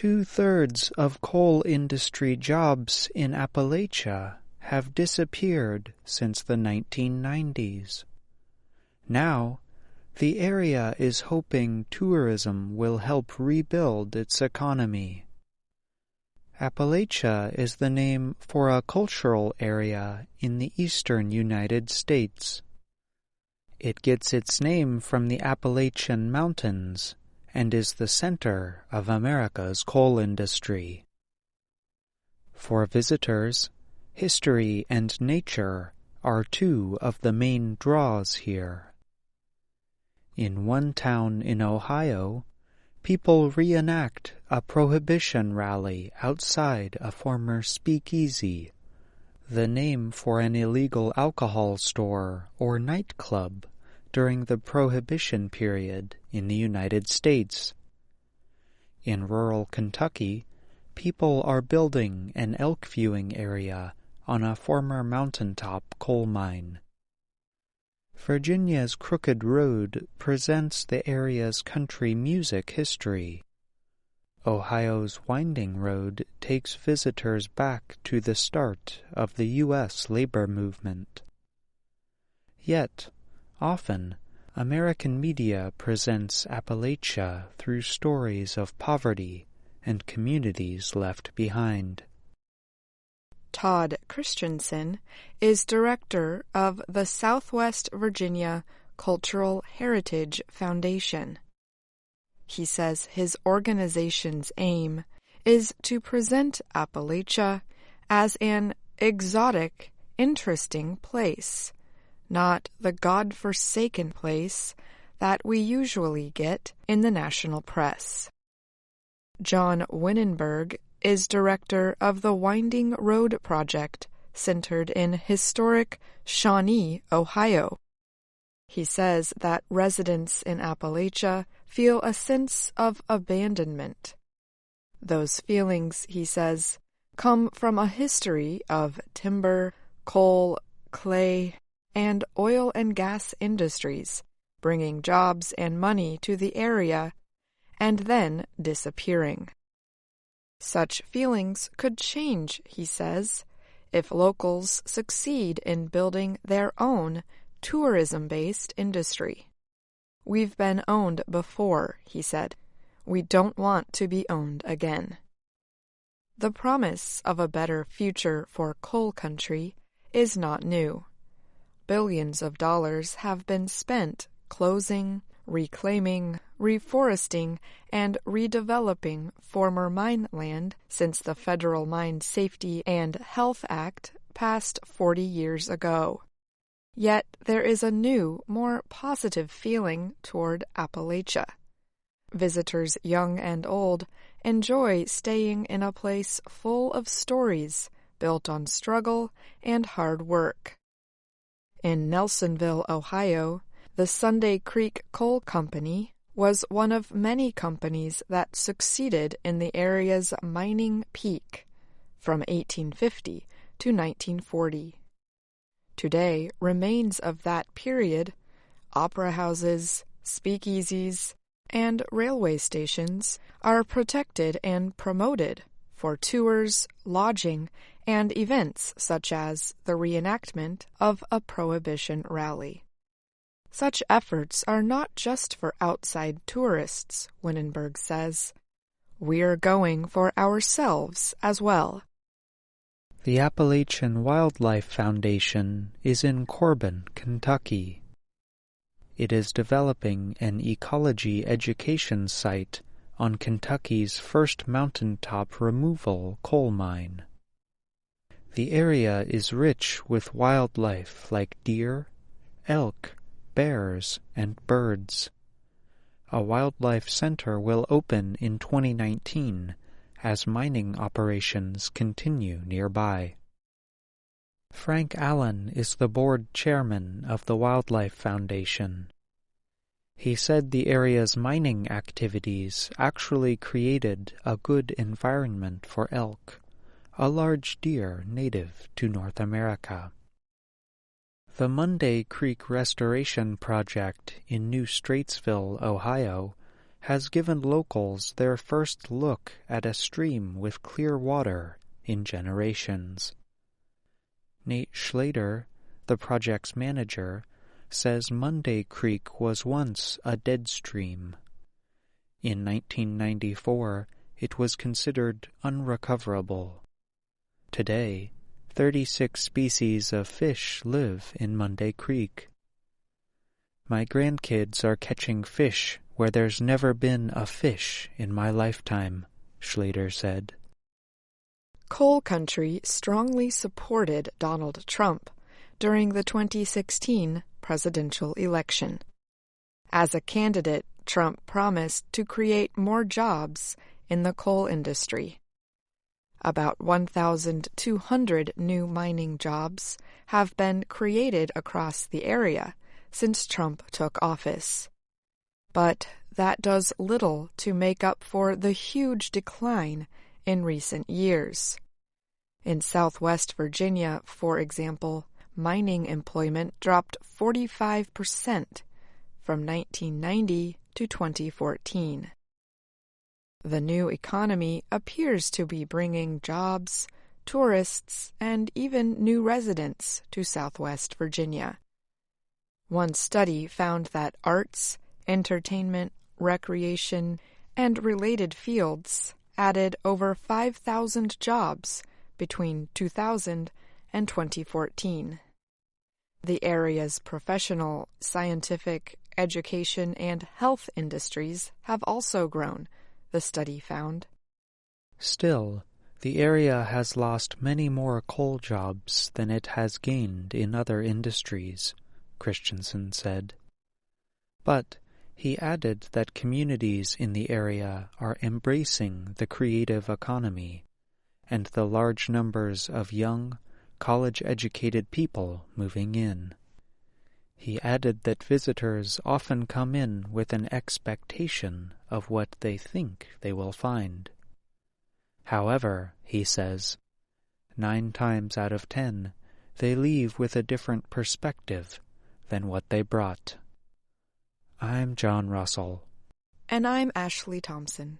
2/3 of coal industry jobs in Appalachia have disappeared since the 1990s. Now, the area is hoping tourism will help rebuild its economy. Appalachia is the name for a cultural area in the eastern United States. It gets its name from the Appalachian Mountains and is the center of America's coal industry. For visitors, history and nature are two of the main draws here. In one town in Ohio, people reenact a prohibition rally outside a former speakeasy, the name for an illegal alcohol store or nightclub during the Prohibition period in the United States. In rural Kentucky, people are building an elk viewing area on a former mountaintop coal mine. Virginia's Crooked Road presents the area's country music history. Ohio's Winding Road takes visitors back to the start of the U.S. labor movement. Yet, often, American media presents Appalachia through stories of poverty and communities left behind. Todd Christensen is director of the Southwest Virginia Cultural Heritage Foundation. He says his organization's aim is to present Appalachia as an exotic, interesting place, not the God-forsaken place that we usually get in the national press. John Winenberg is director of the Winding Road Project, centered in historic Shawnee, Ohio. He says that residents in Appalachia feel a sense of abandonment. Those feelings, he says, come from a history of timber, coal, clay, and oil and gas industries, bringing jobs and money to the area, and then disappearing. Such feelings could change, he says, if locals succeed in building their own tourism-based industry. We've been owned before, he said. We don't want to be owned again. The promise of a better future for coal country is not new. Billions of dollars have been spent closing, reclaiming, reforesting, and redeveloping former mine land since the Federal Mine Safety and Health Act passed 40 years ago. Yet there is a new, more positive feeling toward Appalachia. Visitors young and old enjoy staying in a place full of stories built on struggle and hard work. In Nelsonville, Ohio, the Sunday Creek Coal Company was one of many companies that succeeded in the area's mining peak from 1850 to 1940. Today, remains of that period, opera houses, speakeasies, and railway stations are protected and promoted for tours, lodging, and events such as the reenactment of a Prohibition rally. Such efforts are not just for outside tourists, Winenberg says. We're going for ourselves as well. The Appalachian Wildlife Foundation is in Corbin, Kentucky. It is developing an ecology education site on Kentucky's first mountaintop removal coal mine. The area is rich with wildlife like deer, elk, bears, and birds. A wildlife center will open in 2019 as mining operations continue nearby. Frank Allen is the board chairman of the Wildlife Foundation. He said the area's mining activities actually created a good environment for elk, a large deer native to North America. The Monday Creek Restoration Project in New Straitsville, Ohio, has given locals their first look at a stream with clear water in generations. Nate Schlater, the project's manager, says Monday Creek was once a dead stream. In 1994, it was considered unrecoverable. Today, 36 species of fish live in Monday Creek. My grandkids are catching fish where there's never been a fish in my lifetime, Schlater said. Coal Country strongly supported Donald Trump during the 2016 presidential election. As a candidate, Trump promised to create more jobs in the coal industry. About 1,200 new mining jobs have been created across the area since Trump took office. But that does little to make up for the huge decline in recent years. In Southwest Virginia, for example, mining employment dropped 45% from 1990 to 2014. The new economy appears to be bringing jobs, tourists, and even new residents to Southwest Virginia. One study found that arts, entertainment, recreation, and related fields added over 5,000 jobs between 2000 and 2014. The area's professional, scientific, education, and health industries have also grown, the study found. Still, the area has lost many more coal jobs than it has gained in other industries, Christensen said. But he added that communities in the area are embracing the creative economy and the large numbers of young, college-educated people moving in. He added that visitors often come in with an expectation of what they think they will find. However, he says, 9 times out of 10, they leave with a different perspective than what they brought. I'm John Russell. And I'm Ashley Thompson.